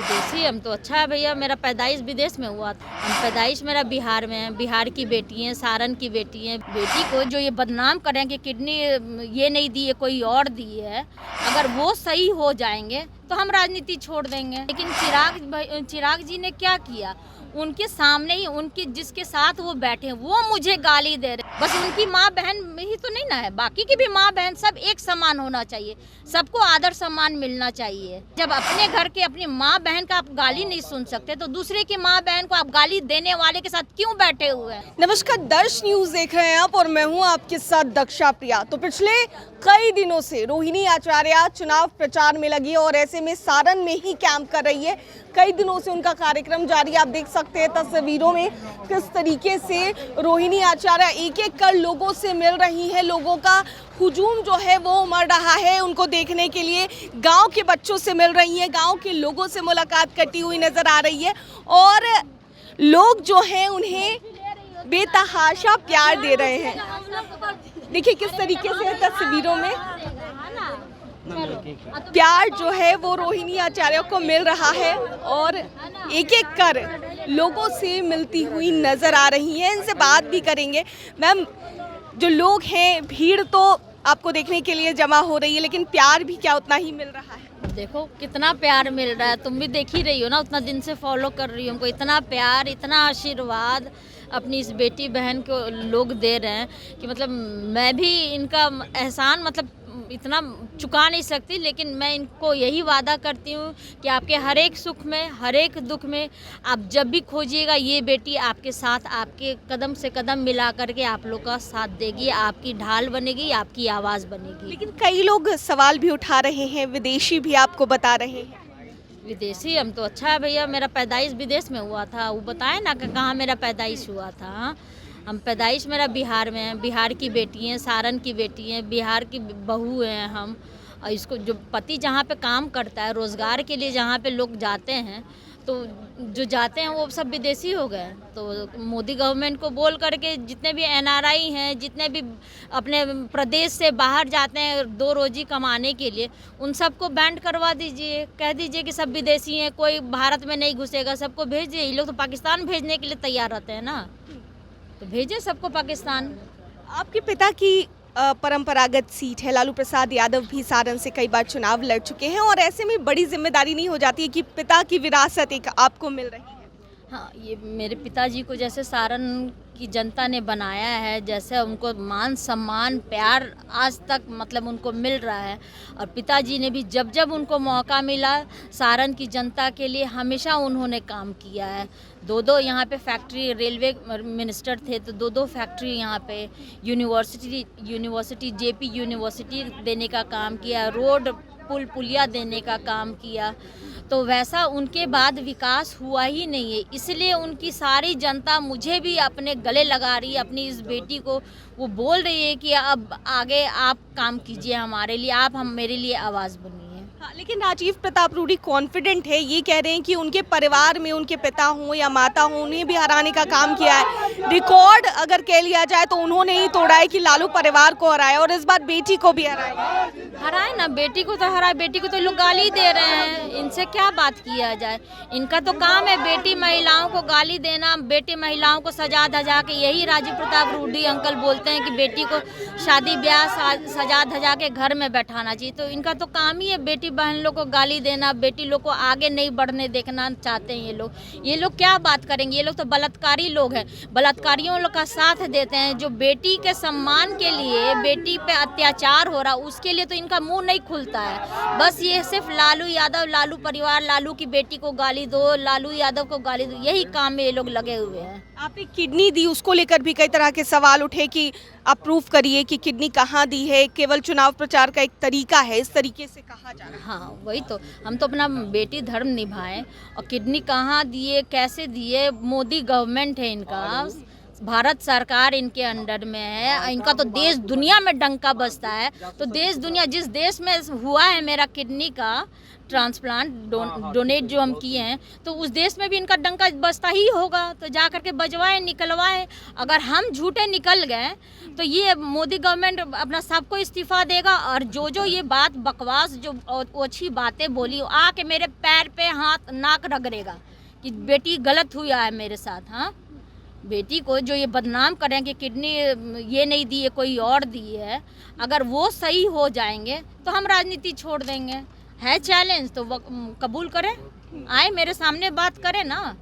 विदेशी हम तो अच्छा है भैया, मेरा पैदाइश विदेश में हुआ था। हम पैदाइश मेरा बिहार में है, बिहार की बेटी है, सारण की बेटी है। बेटी को जो ये बदनाम करें कि किडनी ये नहीं दी है, कोई और दी है, अगर वो सही हो जाएंगे तो हम राजनीति छोड़ देंगे। लेकिन चिराग जी ने क्या किया, उनके सामने ही उनकी जिसके साथ वो बैठे वो मुझे गाली दे रहे। बस उनकी माँ बहन ही तो नहीं ना है, बाकी की भी माँ बहन सब एक समान होना चाहिए, सबको आदर सम्मान मिलना चाहिए। जब अपने घर के अपनी माँ बहन का आप गाली नहीं सुन सकते तो दूसरे की माँ बहन को आप गाली देने वाले के साथ क्यों बैठे हुए हैं। नमस्कार, दर्श न्यूज देख रहे हैं आप और मैं हूं आपके साथ दक्षा प्रिया। तो पिछले कई दिनों से रोहिणी आचार्य चुनाव प्रचार में लगी और ऐसे में सारण में ही कैंप कर रही है। कई दिनों से उनका कार्यक्रम जारी, आप देख सकते हैं तस्वीरों में किस तरीके से रोहिणी आचार्य एक एक कर लोगों से मिल रही है। लोगों का हुजूम जो है वो उमड़ रहा है उनको देखने के लिए। गांव के बच्चों से मिल रही है, गांव के लोगों से मुलाकात करती हुई नजर आ रही है और लोग जो हैं उन्हें बेतहाशा प्यार दे रहे हैं। देखिए किस तरीके से तस्वीरों में प्यार जो है वो रोहिणी आचार्य को मिल रहा है और एक एक कर लोगों से मिलती हुई नजर आ रही हैं। इनसे बात भी करेंगे। मैम, जो लोग हैं, भीड़ तो आपको देखने के लिए जमा हो रही है, लेकिन प्यार भी क्या उतना ही मिल रहा है? देखो कितना प्यार मिल रहा है, तुम भी देख ही रही हो ना, उतना दिन से फॉलो कर रही हो। हमको इतना प्यार, इतना आशीर्वाद अपनी इस बेटी बहन को लोग दे रहे हैं कि मतलब मैं भी इनका एहसान मतलब इतना चुका नहीं सकती, लेकिन मैं इनको यही वादा करती हूँ कि आपके हर एक सुख में, हर एक दुख में आप जब भी खोजिएगा ये बेटी आपके साथ, आपके कदम से कदम मिला करके आप लोग का साथ देगी, आपकी ढाल बनेगी, आपकी आवाज़ बनेगी। लेकिन कई लोग सवाल भी उठा रहे हैं, विदेशी भी आपको बता रहे हैं। विदेशी हम तो अच्छा है भैया, मेरा पैदाइश विदेश में हुआ था। वो बताए ना कि कहाँ मेरा पैदाइश हुआ था। हम पैदाइश मेरा बिहार में है, बिहार की बेटी हैं, सारण की बेटी हैं, बिहार की बहू हैं हम। और इसको जो पति जहाँ पे काम करता है, रोज़गार के लिए जहाँ पे लोग जाते हैं, तो जो जाते हैं वो सब विदेशी हो गए। तो मोदी गवर्नमेंट को बोल करके जितने भी एनआरआई हैं, जितने भी अपने प्रदेश से बाहर जाते हैं दो रोजी कमाने के लिए, उन सबको बैंड करवा दीजिए। कह दीजिए कि सब विदेशी हैं, कोई भारत में नहीं घुसेगा, सबको भेजिए। ये लोग तो पाकिस्तान भेजने के लिए तैयार रहते हैं ना, तो भेजिए सबको पाकिस्तान। आपके पिता की परंपरागत सीट है, लालू प्रसाद यादव भी सारण से कई बार चुनाव लड़ चुके हैं और ऐसे में बड़ी जिम्मेदारी नहीं हो जाती है कि पिता की विरासत एक आपको मिल रही है? हाँ, ये मेरे पिताजी को जैसे सारण की जनता ने बनाया है, जैसे उनको मान सम्मान प्यार आज तक मतलब उनको मिल रहा है। और पिताजी ने भी जब जब उनको मौका मिला सारण की जनता के लिए हमेशा उन्होंने काम किया है। दो यहाँ पे फैक्ट्री, रेलवे मिनिस्टर थे तो दो फैक्ट्री यहाँ पे, यूनिवर्सिटी जेपी यूनिवर्सिटी देने का काम किया, रोड पुल पुलिया देने का काम किया। तो वैसा उनके बाद विकास हुआ ही नहीं है, इसलिए उनकी सारी जनता मुझे भी अपने गले लगा रही है, अपनी इस बेटी को। वो बोल रही है कि अब आगे आप काम कीजिए हमारे लिए, आप हम मेरे लिए आवाज़ बनिए। हाँ, लेकिन राजीव प्रताप रूडी कॉन्फिडेंट है, ये कह रहे हैं कि उनके परिवार में उनके पिता हों या माता हों, उन्हें भी हराने का काम किया है। रिकॉर्ड अगर कह लिया जाए तो उन्होंने ही तोड़ा है कि लालू परिवार को हराया और इस बार बेटी को भी हराए ना, बेटी को तो हराए, बेटी को तो लोग गाली दे रहे हैं, इनसे क्या बात किया जाए। इनका तो काम है बेटी महिलाओं को गाली देना, बेटी महिलाओं को सजा धजा के। यही राजीव प्रताप रूडी अंकल बोलते हैं कि बेटी को शादी ब्याह सजा धजा के घर में बैठाना चाहिए। तो इनका तो काम ही है बेटी बहन लोग को गाली देना, बेटी लोग को आगे नहीं बढ़ने देखना चाहते हैं ये लोग क्या बात करेंगे। ये लोग तो बलात्कारी लोग हैं, बलात्कारियों लोग का साथ देते हैं। जो बेटी के सम्मान के लिए बेटी पे अत्याचार हो रहा उसके लिए तो इनका मुंह नहीं खुलता है। बस ये सिर्फ लालू यादव, लालू परिवार, लालू की बेटी को गाली दो, लालू यादव को गाली दो, यही काम में ये लोग लगे हुए हैं। आपने किडनी दी, उसको लेकर भी कई तरह के सवाल उठे कि आप प्रूफ करिए कि किडनी कहाँ दी है, केवल चुनाव प्रचार का एक तरीका है, इस तरीके से कहा जा रहा है। हाँ वही तो, हम तो अपना बेटी धर्म निभाएं। और किडनी कहाँ दिए, कैसे दिए, मोदी गवर्नमेंट है इनका, भारत सरकार इनके अंडर में है, इनका तो देश दुनिया में डंका बजता है। तो देश दुनिया जिस देश में हुआ है मेरा किडनी का ट्रांसप्लांट डोनेट जो हम किए हैं, तो उस देश में भी इनका डंका बजता ही होगा। तो जा करके बजवाए, निकलवाए। अगर हम झूठे निकल गए तो ये मोदी गवर्नमेंट अपना सबको इस्तीफा देगा। और जो ये बात बकवास जो ओछी बातें बोली, आके मेरे पैर पे हाथ नाक रगड़ेगा कि बेटी गलत हुआ है मेरे साथ। हाँ, बेटी को जो ये बदनाम करें कि किडनी ये नहीं दी है, कोई और दी है, अगर वो सही हो जाएंगे तो हम राजनीति छोड़ देंगे। है चैलेंज तो वो कबूल करें, आए मेरे सामने बात करें ना,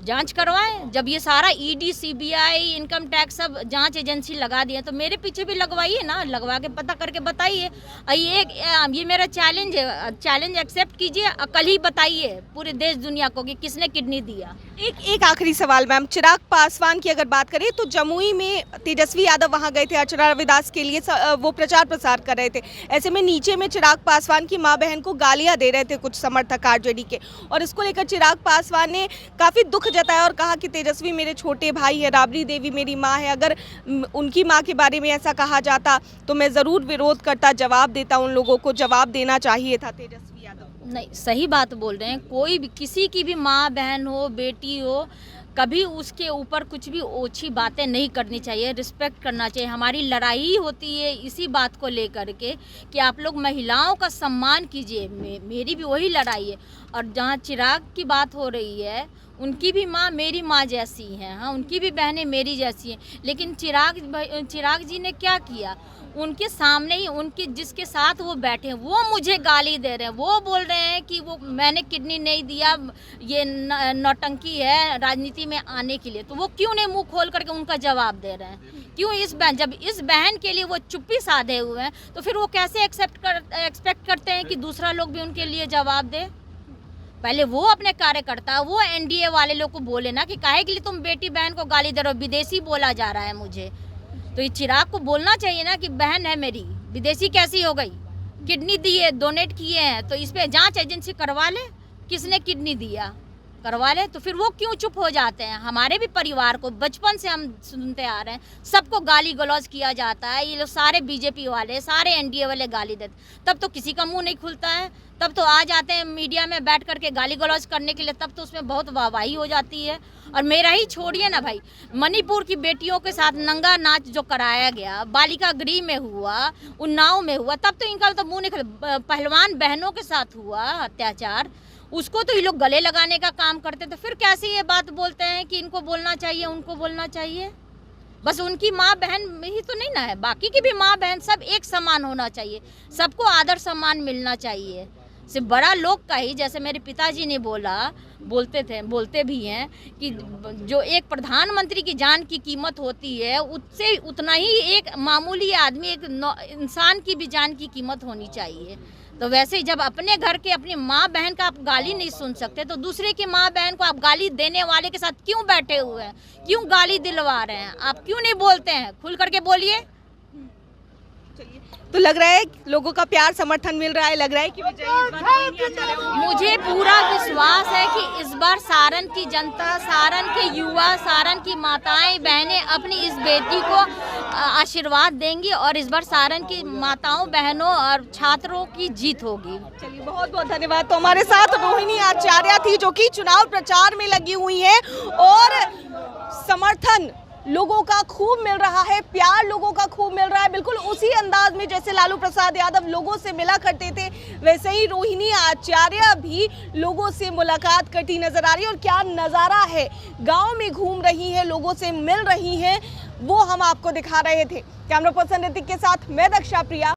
जांच करवाएं। जब ये सारा ईडी, सीबीआई, इनकम टैक्स सब जांच एजेंसी लगा दिए तो मेरे पीछे भी लगवाइए ना, लगवा के पता करके बताइए। ये मेरा चैलेंज है, चैलेंज एक्सेप्ट कीजिए। कल ही बताइए पूरे देश दुनिया को कि किसने किडनी दिया। एक आखिरी सवाल मैम, चिराग पासवान की अगर बात करें तो जमुई में तेजस्वी यादव वहां गए थे अर्चना रविदास के लिए, वो प्रचार प्रसार कर रहे थे। ऐसे में नीचे में चिराग पासवान की मां बहन को गालियां दे रहे थे कुछ समर्थक आरजेडी के, और इसको लेकर चिराग पासवान ने काफ़ी दुख जताया और कहा कि तेजस्वी मेरे छोटे भाई है, राबड़ी देवी मेरी माँ है, अगर उनकी माँ के बारे में ऐसा कहा जाता तो मैं ज़रूर विरोध करता, जवाब देता, उन लोगों को जवाब देना चाहिए था तेजस्वी यादव। नहीं, सही बात बोल रहे हैं। कोई भी, किसी की भी माँ बहन हो, बेटी हो, कभी उसके ऊपर कुछ भी ओछी बातें नहीं करनी चाहिए, रिस्पेक्ट करना चाहिए। हमारी लड़ाई होती है इसी बात को लेकर के कि आप लोग महिलाओं का सम्मान कीजिए। मेरी भी वही लड़ाई है। और जहाँ चिराग की बात हो रही है, उनकी भी माँ मेरी माँ जैसी हैं। हाँ, उनकी भी बहनें मेरी जैसी हैं। लेकिन चिराग जी ने क्या किया, उनके सामने ही, उनके जिसके साथ वो बैठे हैं वो मुझे गाली दे रहे हैं। वो बोल रहे हैं कि वो मैंने किडनी नहीं दिया, ये नौटंकी है राजनीति में आने के लिए। तो वो क्यों नहीं मुंह खोल करके उनका जवाब दे रहे हैं? क्यों जब इस बहन के लिए वो चुप्पी साधे हुए हैं, तो फिर वो कैसे एक्सपेक्ट करते हैं कि दूसरा लोग भी उनके लिए जवाब दे? पहले वो अपने कार्यकर्ता, वो एनडीए वाले लोग को बोले ना कि काहे के लिए तुम बेटी बहन को गाली दे रहे हो, विदेशी बोला जा रहा है मुझे। तो ये चिराग को बोलना चाहिए ना कि बहन है मेरी, विदेशी कैसी हो गई, किडनी दी है, डोनेट किए हैं, तो इस पे जांच एजेंसी करवा ले, किसने किडनी दिया करवा ले। तो फिर वो क्यों चुप हो जाते हैं? हमारे भी परिवार को बचपन से हम सुनते आ रहे हैं, सबको गाली गलौज किया जाता है। ये लोग सारे बीजेपी वाले, सारे एनडीए वाले गाली देते, तब तो किसी का मुंह नहीं खुलता है। तब तो आ जाते हैं मीडिया में बैठ करके गाली गलौज करने के लिए, तब तो उसमें बहुत वाहवाही हो जाती है। और मेरा ही छोड़िए ना भाई, मणिपुर की बेटियों के साथ नंगा नाच जो कराया गया, बालिका गृह में हुआ, उन्नाव में हुआ, तब तो इनका तो मुंह नहीं खुला। पहलवान बहनों के साथ हुआ अत्याचार, उसको तो ये लोग गले लगाने का काम करते। तो फिर कैसे ये बात बोलते हैं कि इनको बोलना चाहिए, उनको बोलना चाहिए? बस उनकी माँ बहन ही तो नहीं ना है, बाकी की भी माँ बहन सब एक समान होना चाहिए, सबको आदर सम्मान मिलना चाहिए। सिर्फ बड़ा लोग का ही, जैसे मेरे पिताजी ने बोलते भी हैं कि जो एक प्रधानमंत्री की जान की कीमत होती है, उससे उतना ही एक मामूली आदमी, एक इंसान की भी जान की कीमत होनी चाहिए। तो वैसे ही जब अपने घर के अपनी माँ बहन का आप गाली नहीं सुन सकते, तो दूसरे की माँ बहन को आप गाली देने वाले के साथ क्यों बैठे हुए हैं, क्यों गाली दिलवा रहे हैं? आप क्यों नहीं बोलते हैं? खुल करके बोलिए। तो लग रहा है लोगों का प्यार समर्थन मिल रहा है, लग रहा है कि विजय इस बार मुझे पूरा विश्वास है कि इस बार सारण की जनता, सारण के युवा, सारण की माताएं बहनें अपनी इस बेटी को आशीर्वाद देंगी और इस बार सारण की माताओं बहनों और छात्रों की जीत होगी। चलिए, बहुत बहुत धन्यवाद। तो हमारे साथ रोहिणी आचार्य थी जो कि चुनाव प्रचार में लगी हुई है और समर्थन लोगों का खूब मिल रहा है, प्यार लोगों का खूब मिल रहा है। बिल्कुल उसी अंदाज में जैसे लालू प्रसाद यादव लोगों से मिला करते थे, वैसे ही रोहिणी आचार्य भी लोगों से मुलाकात करती नजर आ रही है। और क्या नज़ारा है, गांव में घूम रही है, लोगों से मिल रही हैं, वो हम आपको दिखा रहे थे। कैमरा पर्सन ऋतिक के साथ मैं दक्षा प्रिया।